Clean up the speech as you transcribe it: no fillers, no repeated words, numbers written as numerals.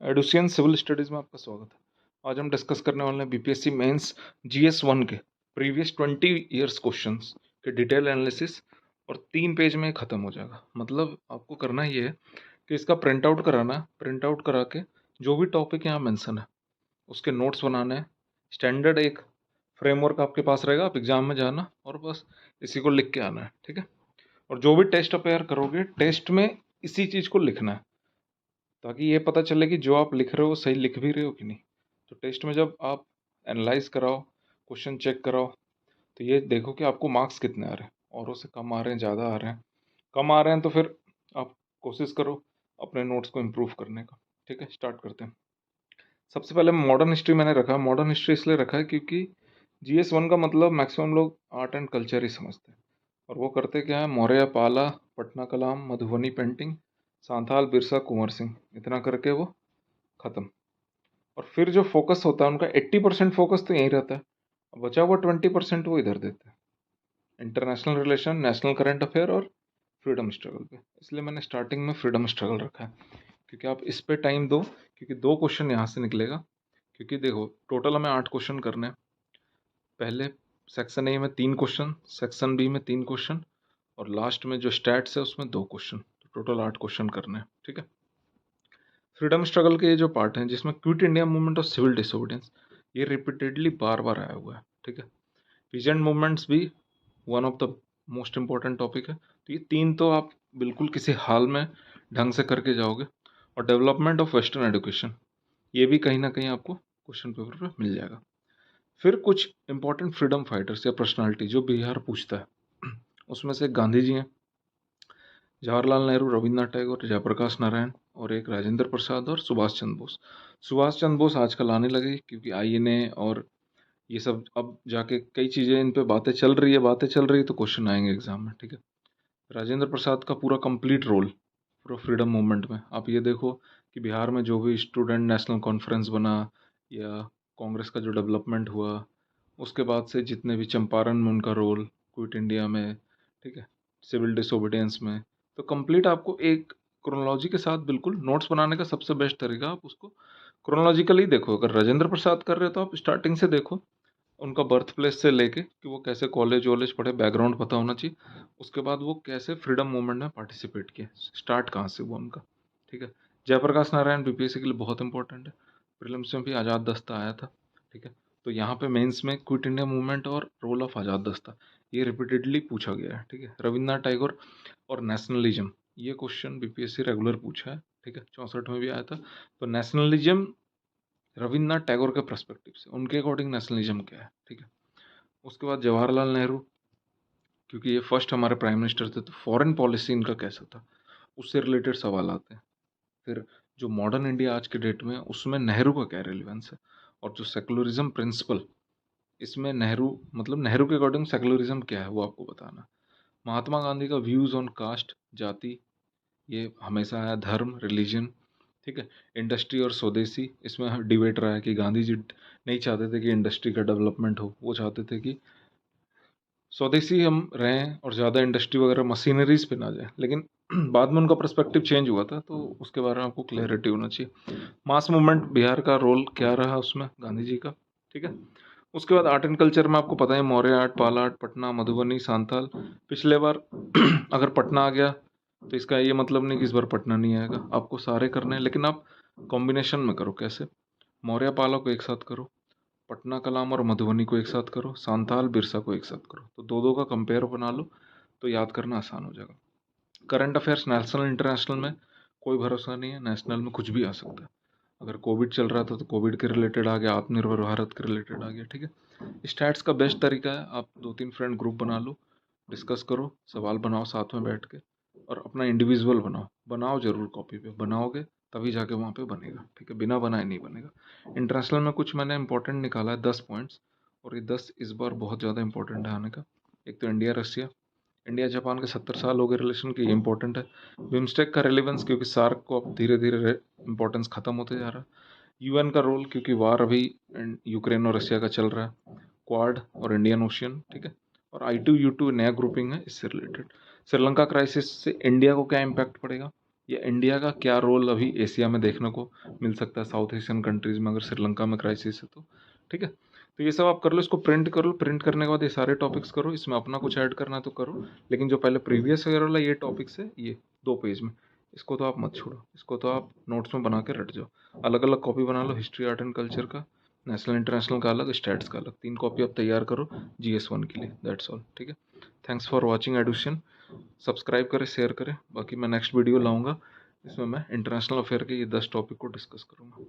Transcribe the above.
एडुसियन civil studies में आपका स्वागत है। आज हम डिस्कस करने वाले हैं बीपीएससी मेंस जीएस 1 के प्रीवियस 20 ईयर्स क्वेश्चंस के डिटेल एनालिसिस और 3 पेज में ख़त्म हो जाएगा। मतलब आपको करना ये है कि इसका प्रिंट आउट कराना है, प्रिंट आउट करा के जो भी टॉपिक यहाँ मेंशन है उसके नोट्स बनाने हैं। स्टैंडर्ड एक फ्रेमवर्क आपके पास रहेगा, आप एग्जाम में जाना और बस इसी को लिख के आना है, ठीक है। और जो भी टेस्ट अपेयर करोगे टेस्ट में इसी चीज़ को लिखना है ताकि ये पता चले कि जो आप लिख रहे हो सही लिख भी रहे हो कि नहीं। तो टेस्ट में जब आप एनालाइज कराओ, क्वेश्चन चेक कराओ, तो ये देखो कि आपको मार्क्स कितने आ रहे हैं। औरों से कम आ रहे हैं, ज़्यादा आ रहे हैं। कम आ रहे हैं तो फिर आप कोशिश करो अपने नोट्स को इम्प्रूव करने का। ठीक है, स्टार्ट करते हैं। सबसे पहले मॉडर्न हिस्ट्री मैंने रखा है। मॉडर्न हिस्ट्री इसलिए रखा है क्योंकि जीएस 1 का मतलब मैक्सिमम लोग आर्ट एंड कल्चर ही समझते हैं। और वो करते क्या है, मौर्य, पाला, पटना कलाम, मधुबनी पेंटिंग, सांथाल, बिरसा, कुंवर सिंह, इतना करके वो खत्म। और फिर जो फोकस होता है उनका 80% फोकस तो यहीं रहता है, बचा हुआ 20% वो इधर देते हैं, international relation, national current affair और फ्रीडम स्ट्रगल पे। इसलिए मैंने स्टार्टिंग में फ्रीडम स्ट्रगल रखा है क्योंकि आप इस पे टाइम दो, क्योंकि 2 क्वेश्चन यहाँ से निकलेगा। क्योंकि देखो टोटल हमें 8 क्वेश्चन करने हैं। पहले सेक्शन ए में 3 क्वेश्चन, सेक्शन बी में 3 क्वेश्चन और लास्ट में जो स्टैट्स है उसमें 2 क्वेश्चन, तो टोटल 8 क्वेश्चन करने हैं, ठीक है। फ्रीडम स्ट्रगल के ये जो पार्ट हैं जिसमें क्विट इंडिया मूवमेंट और सिविल डिसोबीडियंस, ये रिपीटेडली बार बार आया हुआ है, ठीक है। पीजेंट मूवमेंट्स भी one of the most important topic है। तो ये 3 तो आप बिल्कुल किसी हाल में ढंग से करके जाओगे। और डेवलपमेंट ऑफ वेस्टर्न एजुकेशन, ये भी कहीं ना कहीं आपको क्वेश्चन पेपर पे मिल जाएगा। फिर कुछ इंपॉर्टेंट फ्रीडम फाइटर्स या पर्सनालिटी जो बिहार पूछता है उसमें से गांधी जी हैं, जवाहरलाल नेहरू, रविन्द्रनाथ टैगोर, जयप्रकाश नारायण और एक राजेंद्र प्रसाद और सुभाष चंद्र बोस। सुभाष चंद्र बोस आजकल आने लगे क्योंकि आईएनए और ये सब अब जाके कई चीज़ें इन पे बातें चल रही है तो क्वेश्चन आएंगे एग्जाम में, ठीक है। राजेंद्र प्रसाद का पूरा कंप्लीट रोल पूरा फ्रीडम मूवमेंट में आप ये देखो कि बिहार में जो भी स्टूडेंट नेशनल कॉन्फ्रेंस बना या कांग्रेस का जो डेवलपमेंट हुआ, उसके बाद से जितने भी चंपारण में उनका रोल, क्विट इंडिया में, ठीक है, सिविल डिसोबीडियंस में, तो कंप्लीट आपको एक क्रोनोलॉजी के साथ बिल्कुल नोट्स बनाने का सबसे बेस्ट तरीका आप उसको क्रोनोलॉजिकली देखो। अगर राजेंद्र प्रसाद कर रहे हो तो आप स्टार्टिंग से देखो, उनका बर्थ प्लेस से लेके कि वो कैसे कॉलेज वॉलेज पढ़े, बैकग्राउंड पता होना चाहिए। उसके बाद वो कैसे फ्रीडम मूवमेंट में पार्टिसिपेट किए, स्टार्ट कहाँ से हुआ उनका, ठीक है। जयप्रकाश नारायण बीपीएससी के लिए बहुत इंपॉर्टेंट है, प्रीलिम्स में भी आज़ाद दस्ता आया था, ठीक है। तो यहाँ पे मेंस में क्विट इंडिया मूवमेंट और रोल ऑफ आज़ाद दस्ता ये रिपीटेडली पूछा गया है, ठीक है। रविन्द्रनाथ टैगोर और नेशनलिज्म, ये क्वेश्चन बीपीएससी रेगुलर पूछा है, ठीक है, 64 में भी आया था। तो नेशनलिज्म रविन्द्रनाथ टैगोर के पर्सपेक्टिव से उनके अकॉर्डिंग नेशनलिज्म क्या है, ठीक है। उसके बाद जवाहरलाल नेहरू, क्योंकि ये फर्स्ट हमारे प्राइम मिनिस्टर थे, तो फॉरेन पॉलिसी इनका कैसा था उससे रिलेटेड सवाल आते हैं। फिर जो मॉडर्न इंडिया आज के डेट में है उसमें नेहरू का क्या रेलिवेंस है, और जो सेकुलरिज्म प्रिंसिपल, इसमें नेहरू मतलब नेहरू के अकॉर्डिंग सेकुलरिज्म क्या है वो आपको बताना। महात्मा गांधी का व्यूज़ ऑन कास्ट, जाति, ये हमेशा आया, धर्म, रिलीजन, ठीक है। इंडस्ट्री और स्वदेशी, इसमें डिबेट रहा है कि गांधी जी नहीं चाहते थे कि इंडस्ट्री का डेवलपमेंट हो, वो चाहते थे कि स्वदेशी हम रहें और ज़्यादा इंडस्ट्री वगैरह मशीनरीज पे ना जाए। लेकिन बाद में उनका पर्सपेक्टिव चेंज हुआ था, तो उसके बारे में आपको क्लैरिटी होना चाहिए। मास मूवमेंट, बिहार का रोल क्या रहा उसमें गांधी जी का, ठीक है। उसके बाद आर्ट एंड कल्चर में आपको पता है, मौर्य आर्ट, पाला आर्ट, पटना, मधुबनी, सांथाल। पिछले बार अगर पटना आ गया तो इसका ये मतलब नहीं कि इस बार पटना नहीं आएगा, आपको सारे करने हैं, लेकिन आप कॉम्बिनेशन में करो। कैसे, मौर्य पाला को एक साथ करो, पटना कलाम और मधुबनी को एक साथ करो, सांथाल बिरसा को एक साथ करो, तो दो दो का कंपेयर बना लो तो याद करना आसान हो जाएगा। करंट अफेयर्स नेशनल इंटरनेशनल में कोई भरोसा नहीं है, नेशनल में कुछ भी आ सकता है। अगर कोविड चल रहा था तो कोविड के रिलेटेड आ गया, आत्मनिर्भर भारत के रिलेटेड आ गया, ठीक है। स्टैट्स का बेस्ट तरीका है, आप 2-3 फ्रेंड ग्रुप बना लो, डिस्कस करो, सवाल बनाओ साथ में बैठ के, और अपना इंडिविजुअल बनाओ, बनाओ जरूर, कॉपी पे बनाओगे तभी जाके वहाँ पे बनेगा, ठीक है, बिना बनाए नहीं बनेगा। इंटरनेशनल में कुछ मैंने इंपॉर्टेंट निकाला है 10 पॉइंट्स, और ये 10 इस बार बहुत ज़्यादा इंपॉर्टेंट है आने का। एक तो इंडिया रसिया, इंडिया जापान के 70 साल हो गए रिलेशन के, ये इंपॉर्टेंट है। बिम्स्टेक का रेलिवेंस, क्योंकि सार्क को अब धीरे धीरे इंपॉर्टेंस खत्म होते जा रहा है। यूएन का रोल, क्योंकि वार अभी यूक्रेन और रशिया का चल रहा है। क्वाड और इंडियन ओशियन, ठीक है। और I2U2 नया ग्रुपिंग है इससे रिलेटेड। श्रीलंका क्राइसिस से इंडिया को क्या इम्पैक्ट पड़ेगा, या इंडिया का क्या रोल अभी एशिया में देखने को मिल सकता है, साउथ एशियन कंट्रीज़ में, अगर श्रीलंका में क्राइसिस है तो। ठीक है, तो ये सब आप कर लो, इसको प्रिंट कर लो, प्रिंट करने के बाद ये सारे टॉपिक्स करो, इसमें अपना कुछ ऐड करना है तो करो, लेकिन जो पहले प्रीवियस ईयर वाला ये टॉपिक्स है, ये 2 पेज में, इसको तो आप मत छोड़ो, इसको तो आप नोट्स में बना के रट जाओ। अलग अलग कॉपी बना लो, हिस्ट्री आर्ट एंड कल्चर का, नेशनल इंटरनेशनल का अलग, स्टैट्स का अलग, 3 कॉपी आप तैयार करो GS1 के लिए। That's all. ठीक है, थैंक्स फॉर वॉचिंग एडुशन। सब्सक्राइब करें, शेयर करें, बाकी मैं नेक्स्ट वीडियो लाऊंगा, इसमें मैं इंटरनेशनल अफेयर के ये 10 टॉपिक को डिस्कस करूंगा।